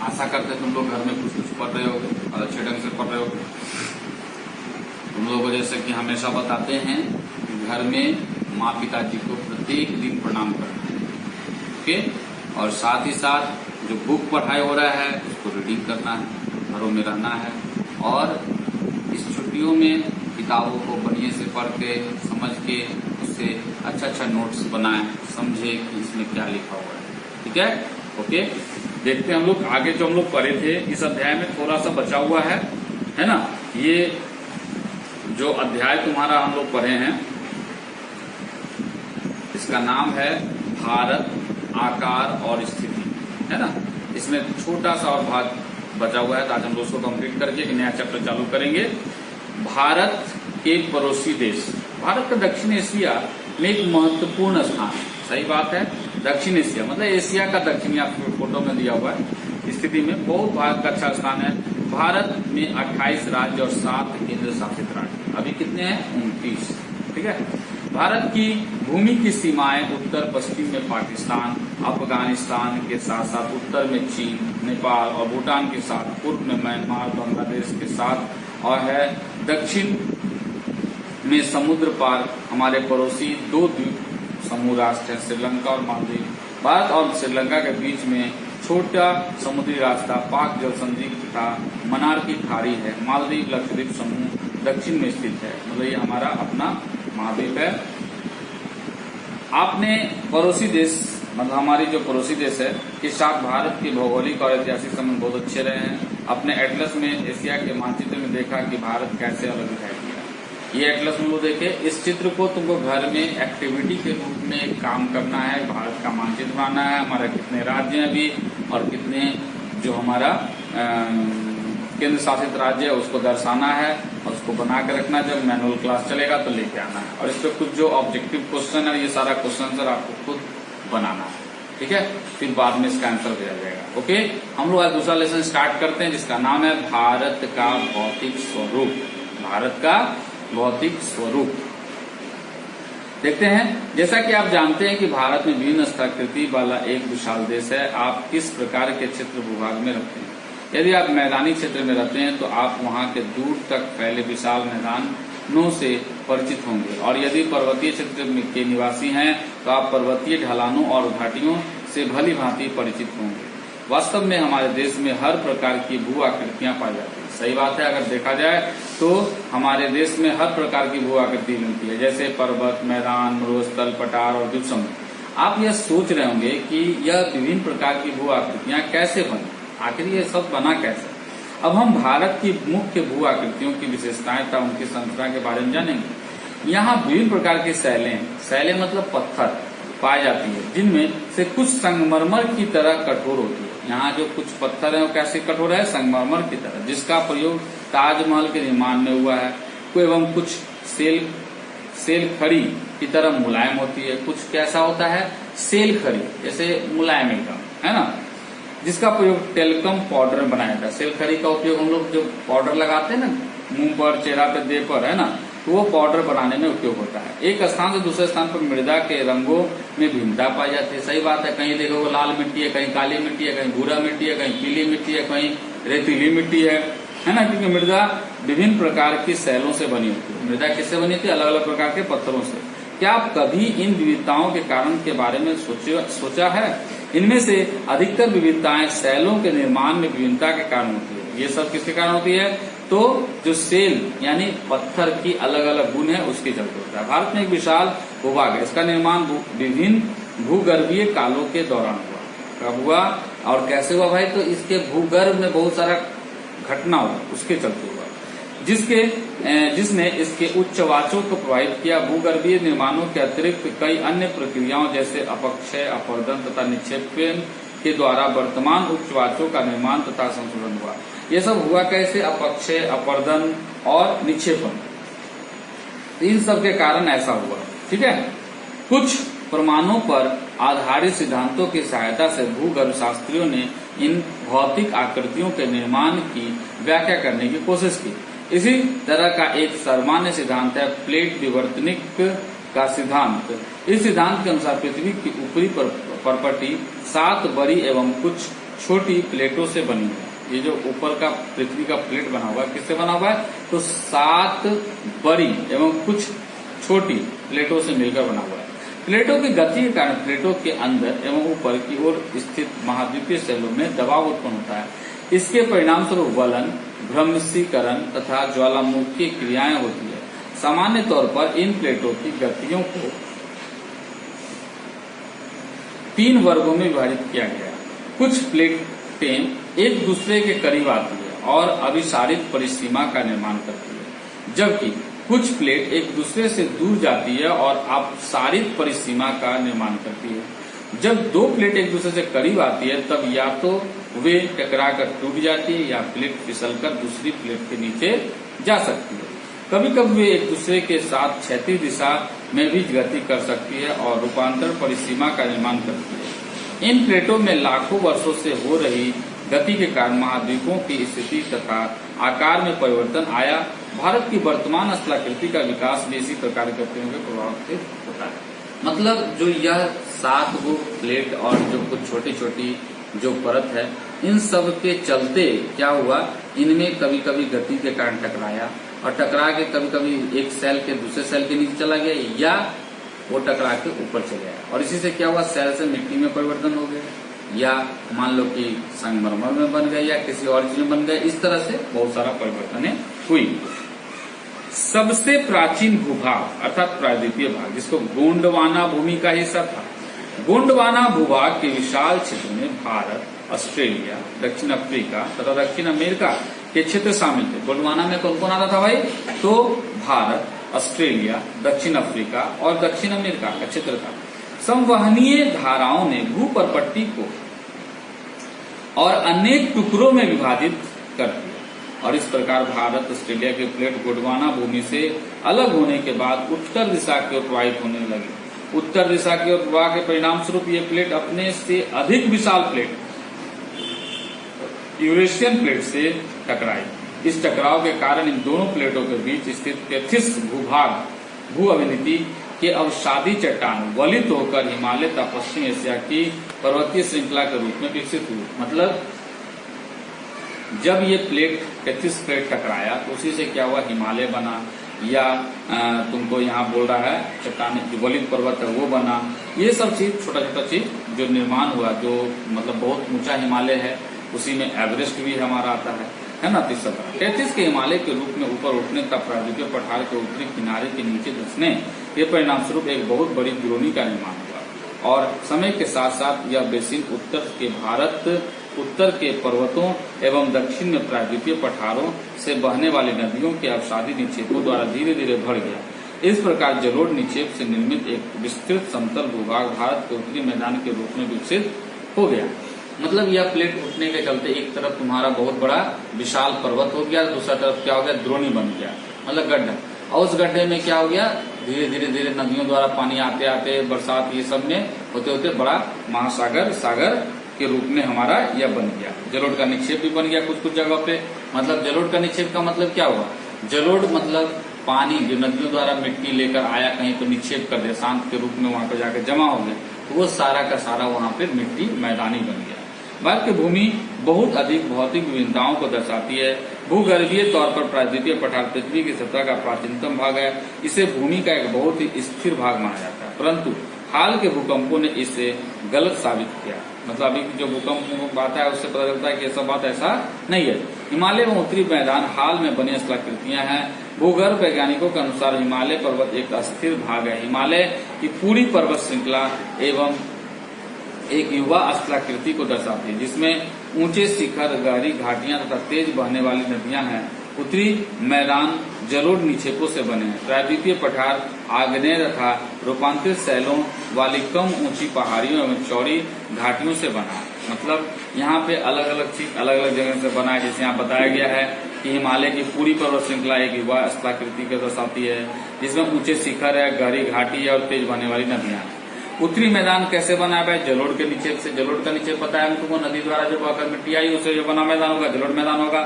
आशा करते तुम लोग घर में कुछ कुछ पढ़ रहे होगे और अच्छे ढंग से पढ़ रहे होगे। तुम लोगों को जैसे कि हमेशा बताते हैं कि घर में माँ पिताजी को प्रत्येक दिन प्रणाम करना है, ओके। और साथ ही साथ जो बुक पढ़ाई हो रहा है उसको रीडिंग करना है, घरों में रहना है। और इस छुट्टियों में किताबों को बढ़िया से पढ़ के समझ के उससे अच्छा नोट्स बनाएं, समझे कि इसमें क्या लिखा हुआ है, ठीक है, ओके। देखते हैं हम लोग आगे जो हम लोग पढ़े थे, इस अध्याय में थोड़ा सा बचा हुआ है ना। ये जो अध्याय तुम्हारा हम लोग पढ़े हैं इसका नाम है भारत, आकार और स्थिति, है ना। इसमें छोटा सा और भाग बचा हुआ है, तो आज हम लोग उसको कंप्लीट करके एक नया चैप्टर चालू करेंगे। भारत के पड़ोसी देश। भारत का दक्षिण एशिया में एक महत्वपूर्ण स्थान, सही बात है। दक्षिण एशिया मतलब एशिया का दक्षिण, आपको फोटो में दिया हुआ है स्थिति में बहुत भारत का अच्छा स्थान है। भारत में 28 राज्य और 7 केंद्र शासित राज्य, अभी कितने हैं? 29, ठीक है। भारत की भूमि की सीमाएं उत्तर पश्चिम में पाकिस्तान, अफगानिस्तान के साथ साथ उत्तर में चीन, नेपाल और भूटान के साथ, पूर्व में म्यांमार, बांग्लादेश के साथ, और है दक्षिण में समुद्र पार हमारे पड़ोसी 2 द्वीप समूह राष्ट्र है, श्रीलंका और मालदीव। भारत और श्रीलंका के बीच में छोटा समुद्री रास्ता पाक जल संधि तथा मन्नार की खाड़ी है। मालदीव लक्षद्वीप समूह दक्षिण में स्थित है, मतलब ये हमारा अपना महाद्वीप है। आपने पड़ोसी देश मतलब हमारी जो पड़ोसी देश है के साथ भारत के भौगोलिक और ऐतिहासिक संबंध बहुत अच्छे रहे हैं। अपने एटलस में एशिया के मानचित्र में देखा कि भारत कैसे अलग दिखाई दिया। ये एटलस में वो देखे, इस चित्र को तुमको घर में एक्टिविटी के रूप में काम करना है। भारत का मानचित्र बनाना है, हमारे कितने राज्य हैं अभी और कितने जो हमारा केंद्र शासित राज्य है उसको दर्शाना है और उसको बना के रखना। जब मैनुअल क्लास चलेगा तो लेके आना है। और इस पर कुछ जो ऑब्जेक्टिव क्वेश्चन है ये सारा क्वेश्चन सर आपको खुद बनाना है, ठीक है। फिर बाद में इसका आंसर दिया जाएगा, ओके। हम लोग आज दूसरा लेसन स्टार्ट करते हैं जिसका नाम है भारत का भौतिक स्वरूप। भारत का भौतिक स्वरूप देखते हैं। जैसा कि आप जानते हैं कि भारत में विभिन्न स्थलाकृति वाला एक विशाल देश है। आप किस प्रकार के क्षेत्र भूभाग में रहते हैं? यदि आप मैदानी क्षेत्र में रहते हैं तो आप वहां के दूर तक फैले विशाल मैदानों से परिचित होंगे, और यदि पर्वतीय क्षेत्र के निवासी हैं तो आप पर्वतीय ढलानों और घाटियों से भली भांति परिचित होंगे। वास्तव में हमारे देश में हर प्रकार की भू आकृतियां पाई जाती है, सही बात है। अगर देखा जाए तो हमारे देश में हर प्रकार की भू आकृति मिलती है, जैसे पर्वत, मैदान, मरुस्थल, पठार और द्वीप समूह। आप यह सोच रहे होंगे कि यह विभिन्न प्रकार की भू आकृतियां कैसे बनी, आखिर ये सब बना कैसे। अब हम भारत की मुख्य भू आकृतियों की विशेषताएं तथा उनकी संरचना के बारे में जानेंगे। यहाँ विभिन्न प्रकार की शैलें मतलब पत्थर पाई जाती है, जिनमें से कुछ संगमरमर की तरह कठोर होती है। यहाँ जो कुछ पत्थर है वो कैसे कठोर है? संगमरमर की तरह, जिसका प्रयोग ताजमहल के निर्माण में हुआ है। एवं कुछ सेल खड़ी की तरह मुलायम होती है। कुछ कैसा होता है? सेल खड़ी जैसे मुलायम एकदम, है ना, जिसका प्रयोग टेल्कम पाउडर में बनाया जाता है। सेल खड़ी का उपयोग हम लोग जो पाउडर लगाते हैं ना मुंह पर, चेहरा पे, देह पर, है ना, तो वो पाउडर बनाने में उपयोग होता है। एक स्थान से दूसरे स्थान पर मृदा के रंगों में भिन्नता पाई जाती है, सही बात है। कहीं देखो लाल मिट्टी है, कहीं काली मिट्टी है, कहीं भूरा मिट्टी है, कहीं पीली मिट्टी है, कहीं रेतीली मिट्टी है ना, क्योंकि मृदा विभिन्न प्रकार की शैलों से बनी होती है। मृदा किससे बनी होती है? अलग अलग प्रकार के पत्थरों से। क्या आप कभी इन विविधताओं के कारण के बारे में सोचा है? इनमें से अधिकतर विविधताएं शैलों के निर्माण में विभिन्नता के कारण होती है। ये सब किसके कारण होती है? तो जो सेल यानी पत्थर की अलग अलग गुण है उसके चलते होता है। भारत में एक विशाल भूभाग है, इसका निर्माण विभिन्न भूगर्भीय कालों के दौरान हुआ। कब हुआ और कैसे हुआ भाई? तो इसके भूगर्भ में बहुत सारा घटना हुआ, उसके चलते हुआ, जिसने इसके उच्च वाचों को प्रभावित किया। भूगर्भीय निर्माणों के अतिरिक्त कई अन्य प्रक्रियाओं जैसे अपक्षय, अपरदन तथा निक्षेपण के द्वारा वर्तमान उच्च वाचों का निर्माण तथा संशोधन हुआ। ये सब हुआ कैसे? अपक्षय, अपरदन और निक्षेपण, इन सब के कारण ऐसा हुआ, ठीक है। कुछ प्रमाणों पर आधारित सिद्धांतों की सहायता से भूगर्भ शास्त्रियों ने इन भौतिक आकृतियों के निर्माण की व्याख्या करने की कोशिश की। इसी तरह का एक सामान्य सिद्धांत है प्लेट विवर्तनिक का सिद्धांत। इस सिद्धांत के अनुसार पृथ्वी की ऊपरी परपटी 7 बड़ी एवं कुछ छोटी प्लेटों से बनी है। ये जो ऊपर का पृथ्वी का प्लेट बना हुआ है किससे बना हुआ है? तो 7 बड़ी एवं कुछ छोटी प्लेटों से मिलकर बना हुआ है। प्लेटों की गति के कारण प्लेटों के अंदर एवं ऊपर की ओर स्थित महाद्वीपीय सेलों में दबाव उत्पन्न होता है। इसके परिणाम स्वरूप वलन, भ्रंशीकरण तथा ज्वालामुखी क्रियाएं होती है। सामान्य तौर पर इन प्लेटों की गतियों को 3 वर्गों में विभाजित किया गया है। कुछ प्लेटें एक दूसरे के करीब आती है और अभिसारित परिसीमा का निर्माण करती है, जबकि कुछ प्लेट एक दूसरे से दूर जाती है और अपसारित परिसीमा का निर्माण करती है। जब 2 प्लेट एक दूसरे से करीब आती है तब या तो वे टकराकर टूट जाती है या प्लेट फिसलकर दूसरी प्लेट के नीचे जा सकती है। कभी कभी वे एक दूसरे के साथ क्षैतिज दिशा में भी गति कर सकती है और रूपांतर परिसीमा का निर्माण करती है। इन प्लेटों में लाखों वर्षों से हो रही गति के कारण महाद्वीपों की स्थिति तथा आकार में परिवर्तन आया। भारत की वर्तमान स्थलाकृति का विकास भी इसी प्रकार के प्रभाव से होता है। मतलब जो यह 7 गो प्लेट और जो कुछ छोटी छोटी जो परत है, इन सब के चलते क्या हुआ, इनमें कभी कभी गति के कारण टकराया और टकरा के कभी कभी एक सेल के दूसरे सेल के नीचे चला गया या वो टकरा के ऊपर चले गया और इसी से क्या हुआ, सेल से मिट्टी में परिवर्तन हो गया या मान लो कि संगमरमर में बन गए या किसी और चीज में बन गए। इस तरह से बहुत सारा परिवर्तन हुई। सबसे प्राचीन भूभाग अर्थात प्रायद्वीपीय भाग, जिसको गोंडवाना भूमि का हिस्सा था। गोंडवाना भूभाग के विशाल क्षेत्र में भारत, ऑस्ट्रेलिया, दक्षिण अफ्रीका तथा दक्षिण अमेरिका के क्षेत्र शामिल थे। गोंडवाना में कौन कौन आता था भाई? तो भारत, ऑस्ट्रेलिया, दक्षिण अफ्रीका और दक्षिण अमेरिका का क्षेत्र था। संवहनीय धाराओं ने भूपरपट्टी को और अनेक टुकड़ों में विभाजित कर दिया और इस प्रकार भारत, ऑस्ट्रेलिया के प्लेट गोंडवाना भूमि से अलग होने के बाद उत्तर दिशा की ओर प्रवाहित होने लगे। उत्तर दिशा की ओर प्रवाह के परिणाम स्वरूप ये प्लेट अपने से अधिक विशाल प्लेट यूरेशियन प्लेट से टकराई। इस टकराव के कारण इन दोनों प्लेटों के बीच स्थित तेथिस भूभाग भू अवनति के अवसादी चट्टान वलित होकर हिमालय तथा पश्चिम एशिया की पर्वतीय श्रृंखला के रूप में विकसित हुई। मतलब जब ये प्लेट तेथिस प्लेट टकराया तो उसी से क्या हुआ, हिमालय बना या तुमको यहाँ बोल रहा है चट्टान वलित पर्वत है वो बना। ये सब चीज छोटा छोटा चीज जो निर्माण हुआ, जो मतलब बहुत ऊंचा हिमालय है, उसी में एवरेस्ट भी हमारा आता है ना। 33 के हिमालय के रूप में ऊपर उठने तथा प्रायद्वीपीय पठार के उत्तरी किनारे के नीचे धंसने के परिणाम स्वरूप एक बहुत बड़ी द्रोणी का निर्माण हुआ और समय के साथ साथ यह बेसिन उत्तर के पर्वतों एवं दक्षिण में प्रायद्वीपीय पठारों से बहने वाली नदियों के अवसादी निक्षेपों द्वारा धीरे धीरे बढ़ गया। इस प्रकार जलोढ़ निक्षेप से निर्मित एक विस्तृत समतल भूभाग भारत के उत्तरी मैदान के रूप में विकसित हो गया। मतलब यह प्लेट उठने के चलते एक तरफ तुम्हारा बहुत बड़ा विशाल पर्वत हो गया, दूसरा तरफ क्या हो गया, द्रोणी बन गया, मतलब गड्ढा। और उस गड्ढे में क्या हो गया, धीरे धीरे नदियों द्वारा पानी आते आते बरसात ये सब में होते होते बड़ा सागर के रूप में हमारा यह बन गया। जलोढ़ का निक्षेप भी बन गया कुछ जगह पे। मतलब जलोढ़ का निक्षेप का मतलब क्या हुआ, जलोढ़ मतलब पानी जो नदियों द्वारा मिट्टी लेकर आया कहीं तो निक्षेप कर दिया, शांत के रूप में वहां पर जाकर जमा हो गया, तो वो सारा का सारा वहां पे मिट्टी मैदानी बन गया। भारत की भूमि बहुत अधिक भौतिक विभिन्नताओं को दर्शाती है। भूगर्भीय तौर पर प्रायद्वीपीय पठार पृथ्वी की सतह का प्राचीनतम भाग है। इसे भूमि का एक बहुत ही स्थिर भाग माना जाता है, परंतु हाल के भूकंपों ने इसे गलत साबित किया। मतलब अभी जो भूकंप बात है उससे पता चलता है कि ऐसा बात ऐसा नहीं है। हिमालय एवं उत्तरी मैदान हाल में बनी स्थलाकृतियां हैं। भूगर्भ वैज्ञानिकों के अनुसार हिमालय पर्वत एक अस्थिर भाग है। हिमालय की पूरी पर्वत श्रृंखला एवं एक युवा स्थलाकृति को दर्शाती है, जिसमें ऊंचे शिखर, गहरी घाटियां तथा तेज बहने वाली नदियां हैं। उत्तरी मैदान जलोढ़ निक्षेपों से बने हैं। प्रायद्वीपीय पठार आग्नेय तथा रूपांतरित शैलों वाली कम ऊंची पहाड़ियों एवं चौड़ी घाटियों से बना है। मतलब यहाँ पे अलग अलग चीज अलग अलग जगह से बना है। जैसे यहाँ बताया गया है कि हिमालय की पूरी पर्वत श्रृंखला एक युवा स्थलाकृति को दर्शाती है, जिसमें ऊंचे शिखर है, गहरी घाटी है और तेज बहने वाली नदियां हैं। उत्तरी मैदान कैसे बना है? जलोढ़ के निक्षेप से। जलोढ़ का निक्षेप पता है तुमको, नदी द्वारा जो बहकर मिट्टी आई उसे जो बना मैदान होगा जलोढ़ मैदान होगा।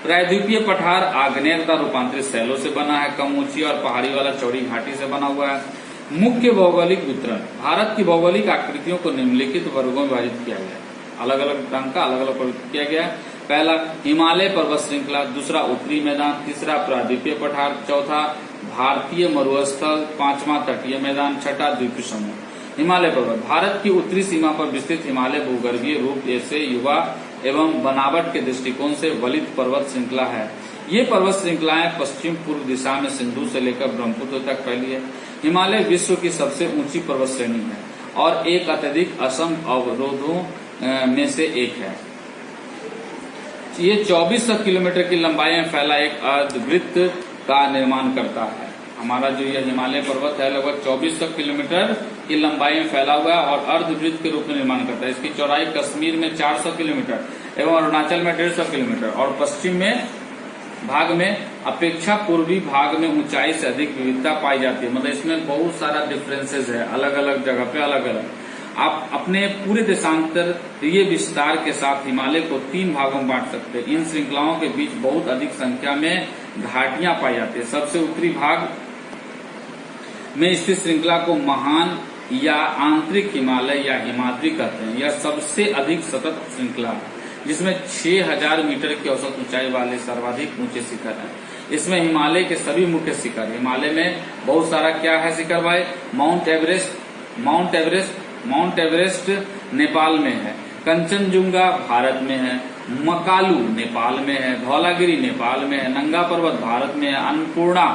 प्रायद्वीपीय पठार आग्नेय तथा रूपांतरित शैलों से बना है, कम ऊंची और पहाड़ी वाला चौड़ी घाटी से बना हुआ है। मुख्य भौगोलिक वितरण। भारत की भौगोलिक आकृतियों को निम्नलिखित वर्गों में विभाजित किया गया है। अलग अलग रंग का अलग अलग प्रयुक्त किया गया है। पहला हिमालय पर्वत श्रृंखला, दूसरा उत्तरी मैदान, तीसरा प्रायद्वीपीय पठार, चौथा भारतीय मरुस्थल, पांचवा तटीय मैदान, छठा द्वीपीय समूह। हिमालय पर्वत भारत की उत्तरी सीमा पर विस्तृत हिमालय भूगर्भीय रूप से युवा एवं बनावट के दृष्टिकोण से वलित पर्वत श्रृंखला है। ये पर्वत श्रृंखलाएं पश्चिम पूर्व दिशा में सिंधु से लेकर ब्रह्मपुत्र तक फैली है। हिमालय विश्व की सबसे ऊंची पर्वत श्रेणी है और एक अत्यधिक असम अवरोधों में से एक है। ये 2400 किलोमीटर की लंबाई में फैला एक अर्धवृत्त का निर्माण करता है। हमारा जो यह हिमालय पर्वत है लगभग 2400 किलोमीटर की लंबाई में फैला हुआ है और अर्धवृत्त के रूप में निर्माण करता है। इसकी चौड़ाई कश्मीर में 400 किलोमीटर एवं अरुणाचल में 150 किलोमीटर और पश्चिम में भाग में अपेक्षा पूर्वी भाग में ऊंचाई से अधिक विविधता पाई जाती है। मतलब इसमें बहुत सारा डिफरेंसेस है, अलग अलग जगह पे अलग अलग। आप अपने पूरे देशांतरीय विस्तार के साथ हिमालय को 3 भागों में बांट सकते हैं। इन श्रृंखलाओं के बीच बहुत अधिक संख्या में घाटियां पाई जाती है। सबसे उत्तरी भाग में स्थित श्रृंखला को महान या आंतरिक हिमालय या हिमाद्री कहते हैं। यह सबसे अधिक सतत श्रृंखला है जिसमें 6000 मीटर की औसत ऊंचाई वाले सर्वाधिक ऊंचे शिखर हैं। इसमें हिमालय के सभी मुख्य शिखर, हिमालय में बहुत सारा क्या है शिखर भाई, माउंट एवरेस्ट नेपाल में है, कंचनजुंगा भारत में है, मकालू नेपाल में है, धौलागिरी नेपाल में है, नंगा पर्वत भारत में है, अन्नपूर्णा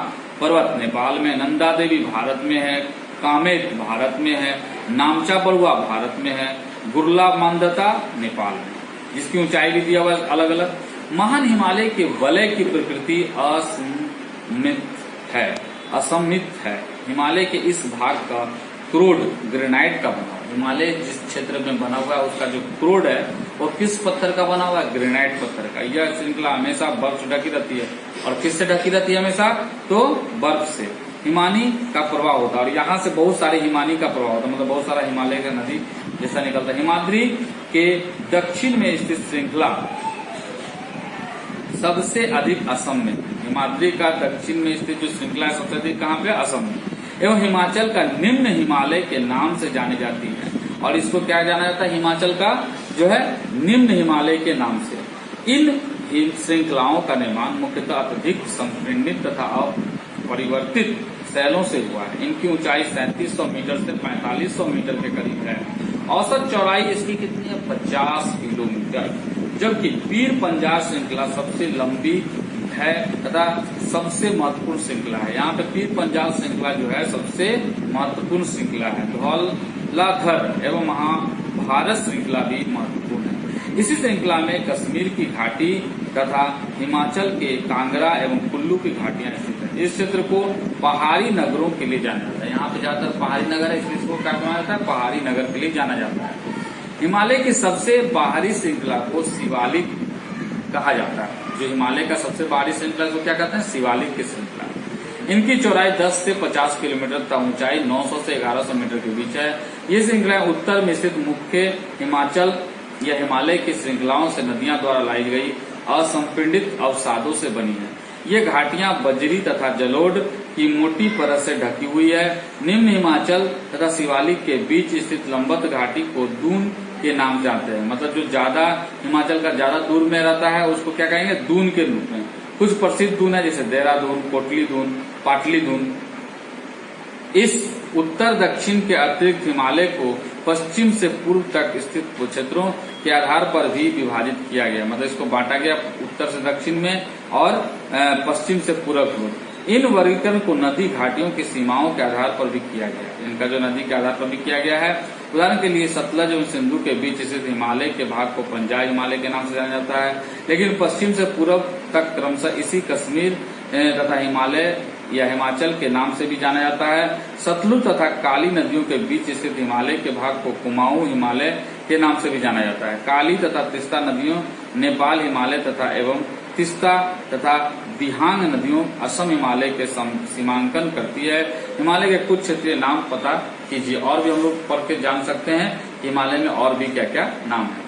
पर्वत नेपाल में, नंदा देवी भारत में है, कामेत भारत में है, नामचा बरुआ भारत में है, गुरला मांदता नेपाल में, जिसकी ऊंचाई भी दिया हुआ अलग अलग। महान हिमालय के वलय की प्रकृति असममित है। हिमालय के इस भाग का क्रोड ग्रेनाइट का बना हुआ। हिमालय जिस क्षेत्र में बना हुआ है उसका जो क्रोड है वो किस पत्थर का बना हुआ है, ग्रेनाइट पत्थर का। यह श्रृंखला हमेशा बर्फ से ढकी रहती है और किससे ढकी रहती है हमेशा, तो बर्फ से। हिमानी का प्रवाह होता है और यहाँ से बहुत सारे हिमानी का प्रवाह होता है, मतलब बहुत सारा हिमालय का नदी जैसा निकलता है। हिमाद्री के दक्षिण में स्थित श्रृंखला सबसे अधिक असम में, हिमाद्री का दक्षिण में स्थित जो श्रृंखला है सबसे अधिक कहाँ पे, असम में, एवं हिमाचल का निम्न हिमालय के नाम से जानी जाती है। और इसको क्या जाना जाता है, हिमाचल का जो है निम्न हिमालय के नाम से। इन श्रृंखलाओं का निर्माण मुख्यतः अत्यधिक संपीड़ित तथा अपरिवर्तित शैलों से हुआ है। इनकी ऊंचाई 3700 मीटर से 4500 मीटर के करीब है। औसत चौड़ाई इसकी कितनी है, 50 किलोमीटर, जबकि पीर पंजाब श्रृंखला सबसे लंबी है तथा सबसे महत्वपूर्ण श्रृंखला है। यहाँ पे पीर पंजाब श्रृंखला जो है सबसे महत्वपूर्ण श्रृंखला है। धौलाधर एवं महाभारत श्रृंखला भी महत्वपूर्ण है। इसी श्रृंखला में कश्मीर की घाटी तथा हिमाचल के कांगड़ा एवं कुल्लू की घाटियां स्थित है। इस क्षेत्र को पहाड़ी नगरों के लिए जाना जाता है। यहाँ पे ज्यादातर पहाड़ी नगर है, इसलिए इसको क्या कहा जाता है, पहाड़ी नगर के लिए जाना जाता है। हिमालय की सबसे बाहरी श्रृंखला को शिवालिक कहा जाता है। जो हिमालय का सबसे बाहरी श्रृंखला को क्या कहते हैं, शिवालिक की श्रृंखला। इनकी चौड़ाई 10 से 50 किलोमीटर तथा ऊंचाई 900 से 1100 मीटर के बीच है। ये श्रृंखला उत्तर में स्थित मुख्य हिमाचल या हिमालय की श्रृंखलाओं से नदियां द्वारा लाई गई असंपीड़ित अवसादों से बनी है। ये घाटियां बजरी तथा जलोढ़ की मोटी परत से ढकी हुई है। निम्न हिमाचल तथा शिवालिक के बीच स्थित लंबत घाटी को दून के नाम से आते हैं। मतलब जो ज्यादा हिमाचल का ज्यादा दूर में रहता है उसको क्या कहेंगे, दून के रूप में। कुछ प्रसिद्ध दून है जैसे देहरादून, कोटली दून, पाटली दून। इस उत्तर दक्षिण के अतिरिक्त हिमालय को पश्चिम से पूर्व तक स्थित क्षेत्रों के आधार पर भी विभाजित किया गया। मतलब इसको बांटा गया उत्तर से दक्षिण में और पश्चिम से पूर्व की। इन वर्गीकरण को नदी घाटियों की सीमाओं के आधार पर भी किया गया। इनका जो नदी के आधार पर भी किया गया है। उदाहरण के लिए सतलज और सिंधु के बीच स्थित हिमालय के भाग को पंजाब हिमालय के नाम से जाना जाता है, लेकिन पश्चिम से पूर्व तक क्रमशः इसी कश्मीर तथा हिमालय या हिमाचल के नाम से भी जाना जाता है। सतलुज तथा काली नदियों के बीच स्थित हिमालय के भाग को कुमाऊं हिमालय के नाम से भी जाना जाता है। काली तथा तिस्ता नदियों नेपाल हिमालय तथा एवं तिस्ता तथा दिहांग नदियों असम हिमालय के सीमांकन करती है। हिमालय के कुछ क्षेत्रीय नाम पता कीजिए, और भी हम लोग पढ़ के जान सकते हैं हिमालय में और भी क्या क्या नाम है।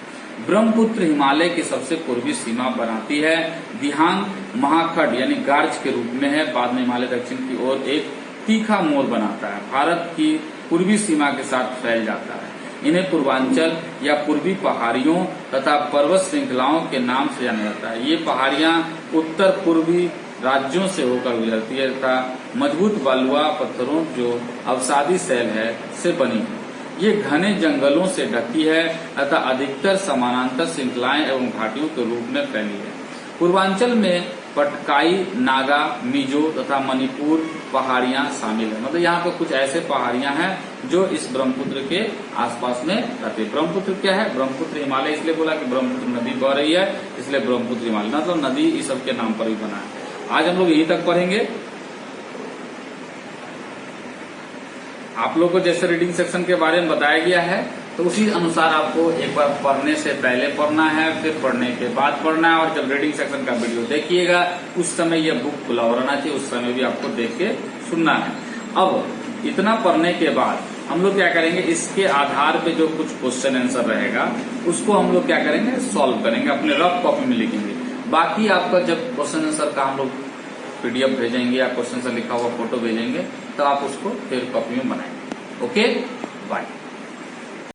ब्रह्मपुत्र हिमालय की सबसे पूर्वी सीमा बनाती है। दिहांग महाखंड यानी गार्ज के रूप में है। बाद में हिमालय दक्षिण की ओर एक तीखा मोड़ बनाता है। भारत की पूर्वी सीमा के साथ फैल जाता है। इन्हें पूर्वांचल या पूर्वी पहाड़ियों तथा पर्वत श्रृंखलाओं के नाम से जाना जाता है। ये पहाड़ियां उत्तर पूर्वी राज्यों से होकर गुजरती है तथा मजबूत बालुआ पत्थरों जो अवसादी शैल है से बनी है। ये घने जंगलों से ढकी है तथा अधिकतर समानांतर श्रृंखलाएं एवं घाटियों के रूप में फैली है। पूर्वांचल में पटकाई, नागा, मिजो तथा मणिपुर पहाड़ियां शामिल है। मतलब यहाँ पे कुछ ऐसे पहाड़ियां हैं जो इस ब्रह्मपुत्र के आसपास में रहती है। ब्रह्मपुत्र क्या है? ब्रह्मपुत्र हिमालय इसलिए बोला कि ब्रह्मपुत्र नदी बह रही है, इसलिए ब्रह्मपुत्र हिमालय, मतलब नदी इस सब के नाम पर ही बना है। आज हम लोग यहीं तक पढ़ेंगे। आप लोग को जैसे रीडिंग सेक्शन के बारे में बताया गया है तो उसी अनुसार आपको एक बार पढ़ने से पहले पढ़ना है, फिर पढ़ने के बाद पढ़ना है। और जब रीडिंग सेक्शन का वीडियो देखिएगा उस समय यह बुक खुला हो रहना चाहिए, उस समय भी आपको देख के सुनना है। अब इतना पढ़ने के बाद हम लोग क्या करेंगे, इसके आधार पे जो कुछ क्वेश्चन आंसर रहेगा उसको हम लोग क्या करेंगे, सॉल्व करेंगे, अपने रफ कॉपी में लिखेंगे। बाकी आपका जब क्वेश्चन आंसर का हम लोग PDF भेजेंगे या क्वेश्चन आंसर लिखा हुआ फोटो भेजेंगे तो आप उसको फिर कॉपी में बनाएंगे। Okay, bye.